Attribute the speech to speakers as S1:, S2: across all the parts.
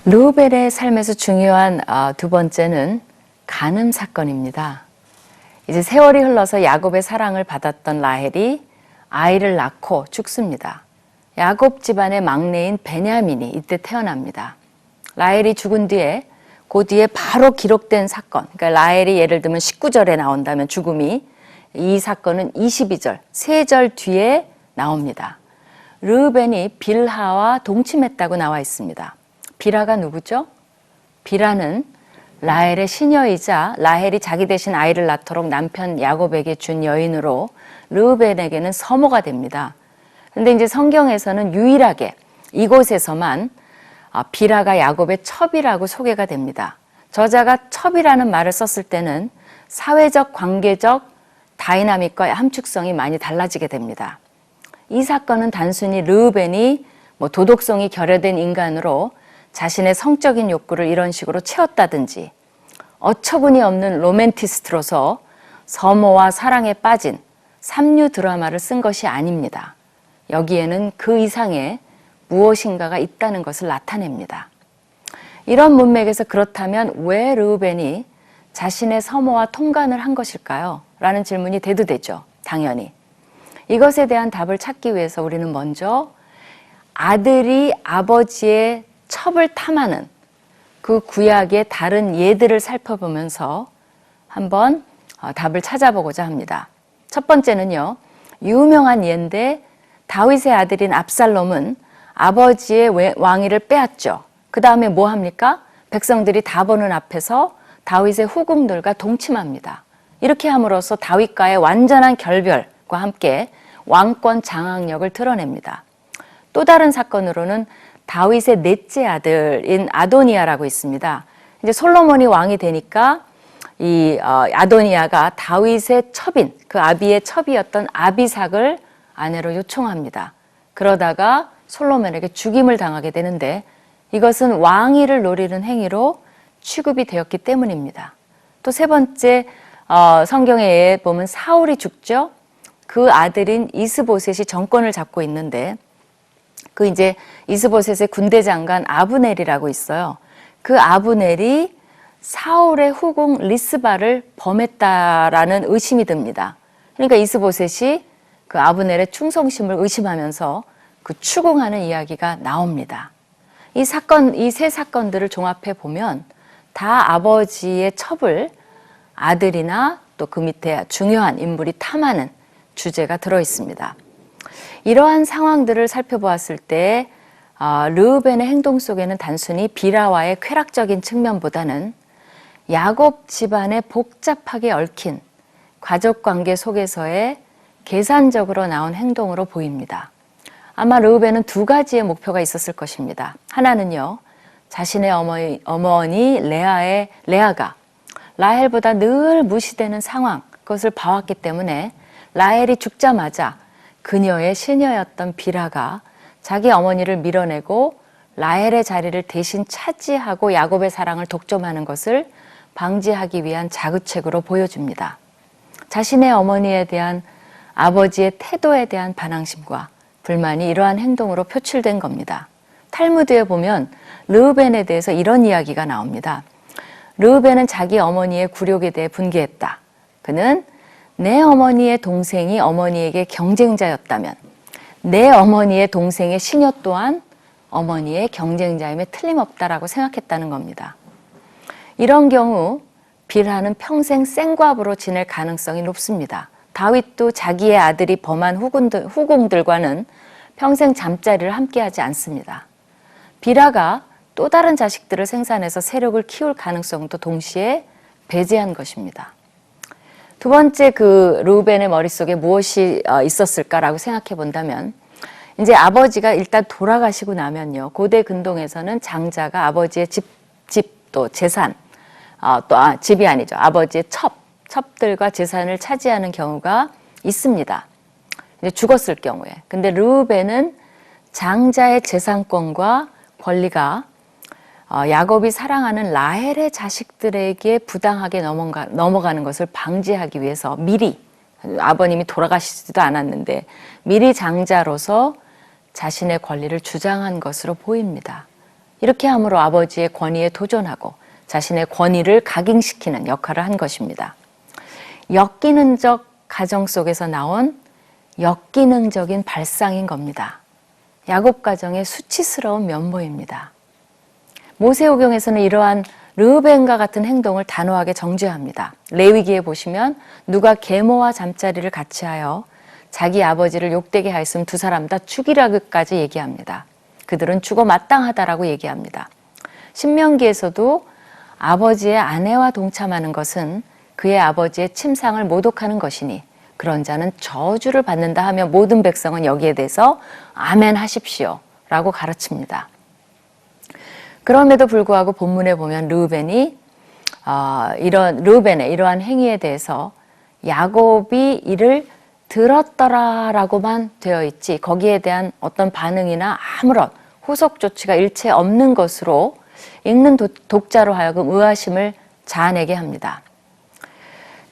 S1: 르우벤의 삶에서 중요한 두 번째는 간음 사건입니다. 이제 세월이 흘러서 야곱의 사랑을 받았던 라헬이 아이를 낳고 죽습니다. 야곱 집안의 막내인 베냐민이 이때 태어납니다. 라헬이 죽은 뒤에 그 뒤에 바로 기록된 사건, 그러니까 라헬이 예를 들면 19절에 나온다면 죽음이, 이 사건은 22절, 3절 뒤에 나옵니다. 르우벤이 빌하와 동침했다고 나와 있습니다. 빌하가 누구죠? 빌하는 라헬의 시녀이자 라헬이 자기 대신 아이를 낳도록 남편 야곱에게 준 여인으로 르우벤에게는 서모가 됩니다. 그런데 이제 성경에서는 유일하게 이곳에서만 빌하가 야곱의 첩이라고 소개가 됩니다. 저자가 첩이라는 말을 썼을 때는 사회적, 관계적 다이나믹과 함축성이 많이 달라지게 됩니다. 이 사건은 단순히 르우벤이 도덕성이 결여된 인간으로 자신의 성적인 욕구를 이런 식으로 채웠다든지 어처구니 없는 로맨티스트로서 서모와 사랑에 빠진 삼류 드라마를 쓴 것이 아닙니다. 여기에는 그 이상의 무엇인가가 있다는 것을 나타냅니다. 이런 문맥에서 그렇다면 왜 르우벤이 자신의 서모와 통간을 한 것일까요? 라는 질문이 대두되죠. 당연히. 이것에 대한 답을 찾기 위해서 우리는 먼저 아들이 아버지의 첩을 탐하는 그 구약의 다른 예들을 살펴보면서 한번 답을 찾아보고자 합니다. 첫 번째는요, 유명한 예인데 다윗의 아들인 압살롬은 아버지의 왕위를 빼앗죠. 그 다음에 뭐 합니까? 백성들이 다 보는 앞에서 다윗의 후궁들과 동침합니다. 이렇게 함으로써 다윗과의 완전한 결별과 함께 왕권 장악력을 드러냅니다. 또 다른 사건으로는 다윗의 넷째 아들인 아도니아라고 있습니다. 이제 솔로몬이 왕이 되니까 이 아도니아가 다윗의 첩인, 그 아비의 첩이었던 아비삭을 아내로 요청합니다. 그러다가 솔로몬에게 죽임을 당하게 되는데 이것은 왕위를 노리는 행위로 취급이 되었기 때문입니다. 또 세 번째 성경의 예에 보면 사울이 죽죠. 그 아들인 이스보셋이 정권을 잡고 있는데 그 이제 이스보셋의 군대 장관 아브넬이라고 있어요. 그 아브넬이 사울의 후궁 리스바를 범했다라는 의심이 듭니다. 그러니까 이스보셋이 그 아브넬의 충성심을 의심하면서 그 추궁하는 이야기가 나옵니다. 이 세 사건들을 종합해 보면 다 아버지의 첩을 아들이나 또 그 밑에 중요한 인물이 탐하는 주제가 들어 있습니다. 이러한 상황들을 살펴보았을 때 르우벤의 행동 속에는 단순히 빌하와의 쾌락적인 측면보다는 야곱 집안의 복잡하게 얽힌 가족관계 속에서의 계산적으로 나온 행동으로 보입니다. 아마 르우벤은 두 가지의 목표가 있었을 것입니다. 하나는요, 자신의 어머니 레아가 라헬보다 늘 무시되는 상황, 그것을 봐왔기 때문에 라헬이 죽자마자 그녀의 시녀였던 빌하가 자기 어머니를 밀어내고 라헬의 자리를 대신 차지하고 야곱의 사랑을 독점하는 것을 방지하기 위한 자구책으로 보여줍니다. 자신의 어머니에 대한 아버지의 태도에 대한 반항심과 불만이 이러한 행동으로 표출된 겁니다. 탈무드에 보면 르우벤에 대해서 이런 이야기가 나옵니다. 르우벤은 자기 어머니의 굴욕에 대해 분개했다. 그는 내 어머니의 동생이 어머니에게 경쟁자였다면 내 어머니의 동생의 시녀 또한 어머니의 경쟁자임에 틀림없다라고 생각했다는 겁니다. 이런 경우 빌하는 평생 생과부로 지낼 가능성이 높습니다. 다윗도 자기의 아들이 범한 후궁들과는 평생 잠자리를 함께하지 않습니다. 빌하가 또 다른 자식들을 생산해서 세력을 키울 가능성도 동시에 배제한 것입니다. 두 번째 그 르우벤의 머릿속에 무엇이 있었을까라고 생각해 본다면 이제 아버지가 일단 돌아가시고 나면요. 고대 근동에서는 장자가 아버지의 집 또 재산, 집이 아니죠. 아버지의 첩들과 재산을 차지하는 경우가 있습니다. 이제 죽었을 경우에. 근데 르우벤은 장자의 재산권과 권리가 야곱이 사랑하는 라헬의 자식들에게 부당하게 넘어가는 것을 방지하기 위해서 미리, 아버님이 돌아가시지도 않았는데 미리 장자로서 자신의 권리를 주장한 것으로 보입니다. 이렇게 함으로 아버지의 권위에 도전하고 자신의 권위를 각인시키는 역할을 한 것입니다. 역기능적 가정 속에서 나온 역기능적인 발상인 겁니다. 야곱 가정의 수치스러운 면모입니다. 모세오경에서는 이러한 르우벤과 같은 행동을 단호하게 정죄합니다. 레위기에 보시면 누가 계모와 잠자리를 같이 하여 자기 아버지를 욕되게 하였으면 두 사람 다 죽이라고까지 얘기합니다. 그들은 죽어 마땅하다라고 얘기합니다. 신명기에서도 아버지의 아내와 동참하는 것은 그의 아버지의 침상을 모독하는 것이니 그런 자는 저주를 받는다 하며 모든 백성은 여기에 대해서 아멘 하십시오 라고 가르칩니다. 그럼에도 불구하고 본문에 보면 르우벤의 이러한 행위에 대해서 야곱이 이를 들었더라라고만 되어 있지 거기에 대한 어떤 반응이나 아무런 후속 조치가 일체 없는 것으로 읽는 독자로 하여금 의아심을 자아내게 합니다.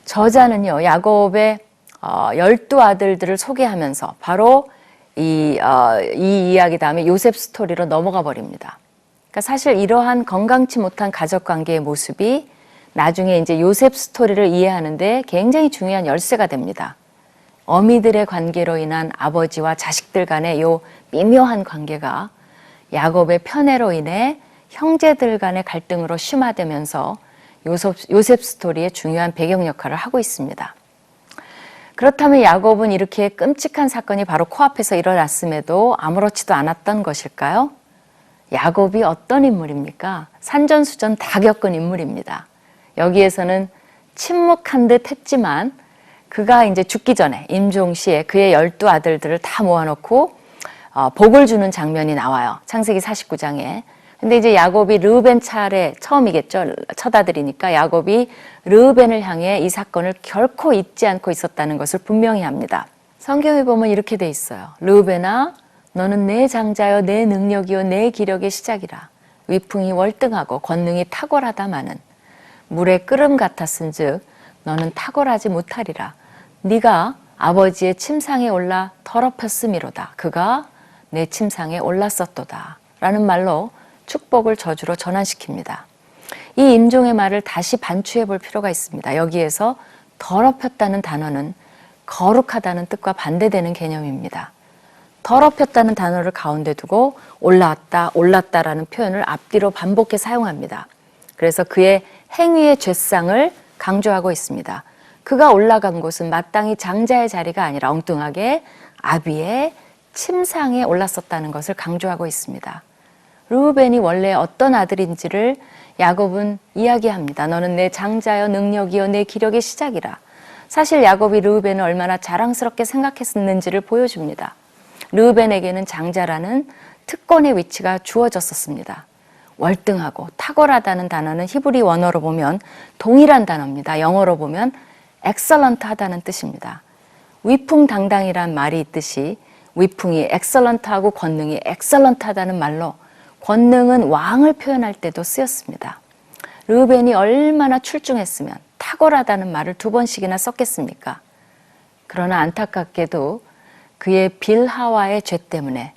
S1: 저자는요, 야곱의 12아들들을 소개하면서 바로 이 이야기 다음에 요셉 스토리로 넘어가 버립니다. 그러니까 사실 이러한 건강치 못한 가족관계의 모습이 나중에 이제 요셉 스토리를 이해하는데 굉장히 중요한 열쇠가 됩니다. 어미들의 관계로 인한 아버지와 자식들 간의 요 미묘한 관계가 야곱의 편애로 인해 형제들 간의 갈등으로 심화되면서 요셉 스토리의 중요한 배경 역할을 하고 있습니다. 그렇다면 야곱은 이렇게 끔찍한 사건이 바로 코앞에서 일어났음에도 아무렇지도 않았던 것일까요? 야곱이 어떤 인물입니까? 산전수전 다 겪은 인물입니다. 여기에서는 침묵한 듯 했지만 그가 이제 죽기 전에 임종시에 그의 12아들들을 다 모아놓고 복을 주는 장면이 나와요. 창세기 49장에. 근데 이제 야곱이 르우벤 차례 처음이겠죠. 첫 아들이니까 야곱이 르우벤을 향해 이 사건을 결코 잊지 않고 있었다는 것을 분명히 합니다. 성경에 보면 이렇게 돼 있어요. 르우벤아 너는 내 장자여 내 능력이요 내 기력의 시작이라. 위풍이 월등하고 권능이 탁월하다마는 물의 끓음 같았은즉 너는 탁월하지 못하리라. 네가 아버지의 침상에 올라 더럽혔음이로다. 그가 내 침상에 올랐었도다. 라는 말로 축복을 저주로 전환시킵니다. 이 임종의 말을 다시 반추해 볼 필요가 있습니다. 여기에서 더럽혔다는 단어는 거룩하다는 뜻과 반대되는 개념입니다. 더럽혔다는 단어를 가운데 두고 올랐다라는 표현을 앞뒤로 반복해 사용합니다. 그래서 그의 행위의 죄상을 강조하고 있습니다. 그가 올라간 곳은 마땅히 장자의 자리가 아니라 엉뚱하게 아비의 침상에 올랐었다는 것을 강조하고 있습니다. 르우벤이 원래 어떤 아들인지를 야곱은 이야기합니다. 너는 내 장자여 능력이여 내 기력의 시작이라. 사실 야곱이 르우벤을 얼마나 자랑스럽게 생각했는지를 보여줍니다. 르우벤에게는 장자라는 특권의 위치가 주어졌었습니다. 월등하고 탁월하다는 단어는 히브리 원어로 보면 동일한 단어입니다. 영어로 보면 excellent 하다는 뜻입니다. 위풍당당이란 말이 있듯이 위풍이 excellent하고 권능이 excellent 하다는 말로 권능은 왕을 표현할 때도 쓰였습니다. 르우벤이 얼마나 출중했으면 탁월하다는 말을 2번씩이나 썼겠습니까? 그러나 안타깝게도 그의 빌하와의 죄 때문에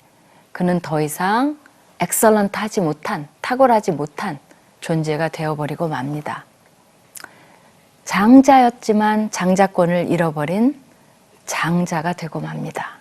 S1: 그는 더 이상 엑설런트하지 못한, 탁월하지 못한 존재가 되어버리고 맙니다. 장자였지만 장자권을 잃어버린 장자가 되고 맙니다.